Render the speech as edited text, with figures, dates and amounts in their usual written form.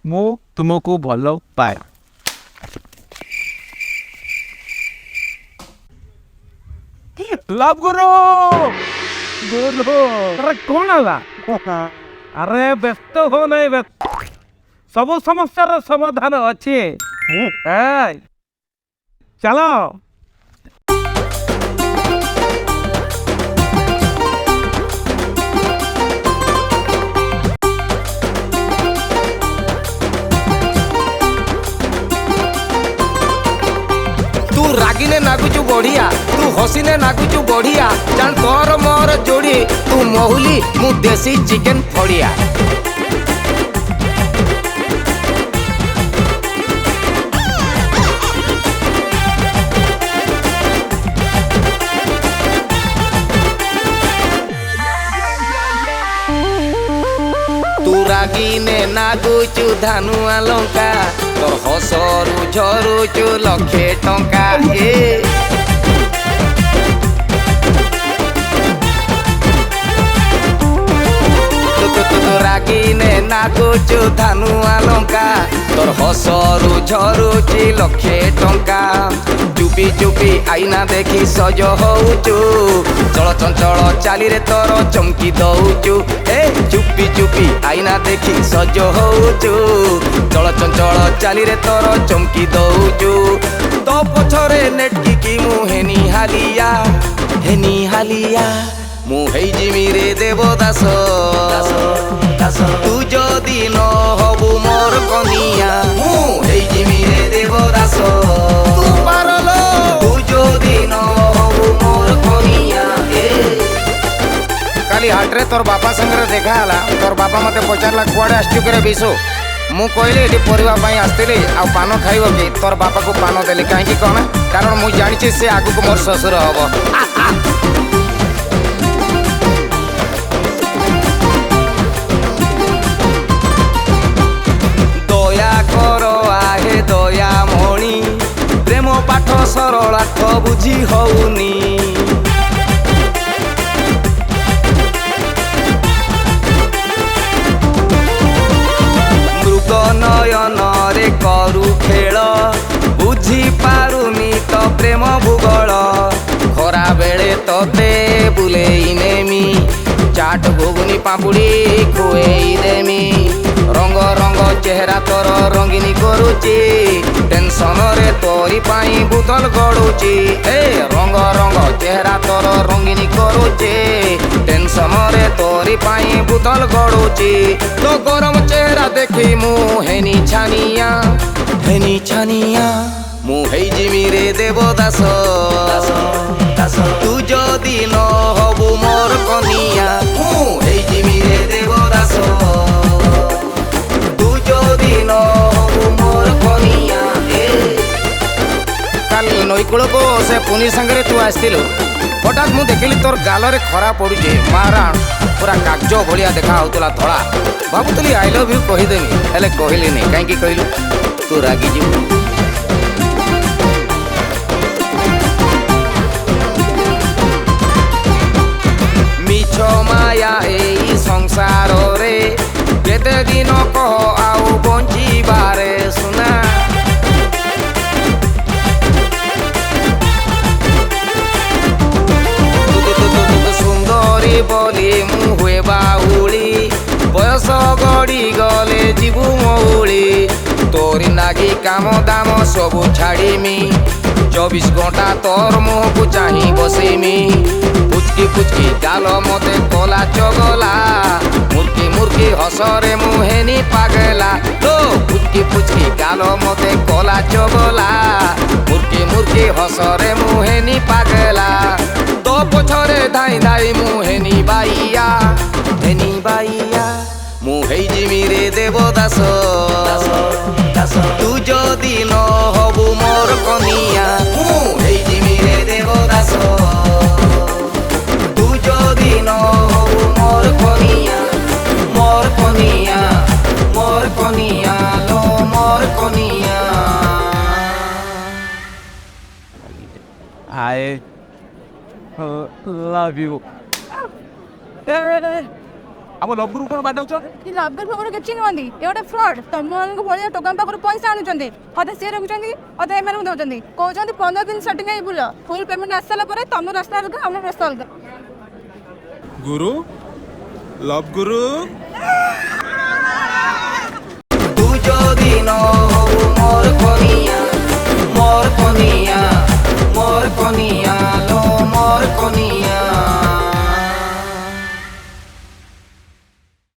ମୁଁ ତୁମକୁ ଭଲ ପାଏ। ଲଭ୍ ଗୁରୁ अरे कौन आला? अरे व्यस्त हो नहीं, सब समस्या समाधान अच्छे। चलो तू रागिने नागुचु बढ़िया, तू हसीने नागुचु बढ़िया, जान तोर मोर जोड़ी, तू महुली मु देसी चिकन फड़िया। तू रागिने नागुचु धानुआ लंका, तोर हसरू झरुचु लक्षे टंका। रागिने नागुचु धानुआ लंका, तोर हसरू झरुचि लक्षे टंका। चुपी चुपी आईना देखी सज होउचु, चल चंचल चाली रे तोर चमकी दउचु। चुपी चुपी आईना देखी सज होउचु, चल चंचल चाली रे तोर चमकी दउचु। तो पछरे नेटकी की मु हेनी हालिया मु हेई जिमी रे देवदास। तू जदि न हबु मोर कनिया, मु हेई जिमी रे देवदास। तू पारलो तू जदि न हबु मोर कनिया। काली हाटरे तोर बापा संगे देखा हला, तोर बापा मते पचारला कुआडे आसचु करे बिसो। मु कहली एटी परिवा पाई आस्तिली आ पान खाइब कि? तोर बापा को पान देली काहेकि कौन? कारण मु जानिछि से आगु को मोर ससुर हबो। दया कर आहे दया मणि, प्रेम पाठ सरलार्थ बुझी हउनी। नयन रे करू खेल, बुझी पारुनी तो प्रेम भूगोल। खरा बेले तोते बुलेई नेमी, चाट घुगुनी पापुड़ी खुएई देमी। रंग रंग चेहरा तोर रंगीनी करुची, टेंशन रे तोरी पाई बुतल गड़ुची। रंग रंग चेहरा तोर रंगीनी करुची, टेंशन रे तोरी पाई बुतल गड़ुची। तो गरम चेहरा देखी मु हेनी छानिया मु हेई जिमी रे देवदास। तू जदि न हबु मोर कनिया, मु हेई जिमी रे देवदास। तू जदि न हबु मोर कनिया। काली नईकूल को से पुनी संगे तू आसतिलु, हठात मु देखिली तोर गाल रे खरा पड़ुचे। माराण पूरा कागज भलिया देखा होतला धड़ा। भाबुतली आई लव यू कहीदेमी, हेले कहली नहीं। कहीं कहलु तू रागी जीवु। मिछ माया एई संसार रे, केते दिन कह आउ बंचिबारे सुना। सुंदरी बोली मु हुए बाहुली, बयस गड़ी गले जीवु मौली। तोरी नागी काम दाम सबु छाड़ीमी, 24 घंटा तोर मुह को चाही बसीमी। पुचकी पुचकी गाल मते कोला चगला, मुर्की मुर्की हसरे मुहेनी पागला। लो पुचकी पुचकी गाल मते कोला चगला, मुर्की मुर्की हसरे मुहेनी पागला। तो पछरे धाई धाई मुहेनी बाइया मु हेई जिमी रे देवदास। तू जदि न हबु मोर कनिया, मु हेई जिमी रे देवदास। तू जदि न हबु मोर कनिया, मोर कनिया, मोर कनिया, लो मोर कनिया। आए ଲଭ୍ ୟୁ। ଆମ ଲଭ୍ ଗୁରୁ କ'ଣ ବାଡ଼ଉଛ? ଲଭ୍ ଖବର କିଛି ନୁହନ୍ତି, ଏ ଗୋଟେ ଫ୍ରଡ୍। ତମମାନଙ୍କ ଭଳିଆ ଟୋକାଙ୍କ ପାଖରୁ ପଇସା ଆଣୁଛନ୍ତି, ଅଧେ ସିଏ ରଖୁଛନ୍ତି ଅଧେ ଏମାନଙ୍କୁ ଦେଉଛନ୍ତି। କହୁଛନ୍ତି 15 ଦିନ ସେଟିଂ ହେଇ ବୁଲ, ଫୁଲ୍ ପେମେଣ୍ଟ ଆସିସାରିଲା ପରେ ତମ ରାସ୍ତା ଅଲଗା ଆମ ରାସ୍ତା ଅଲଗା। ଗୁରୁ ଲଭ୍ ଗୁରୁ ତୁ ଯଦି ନ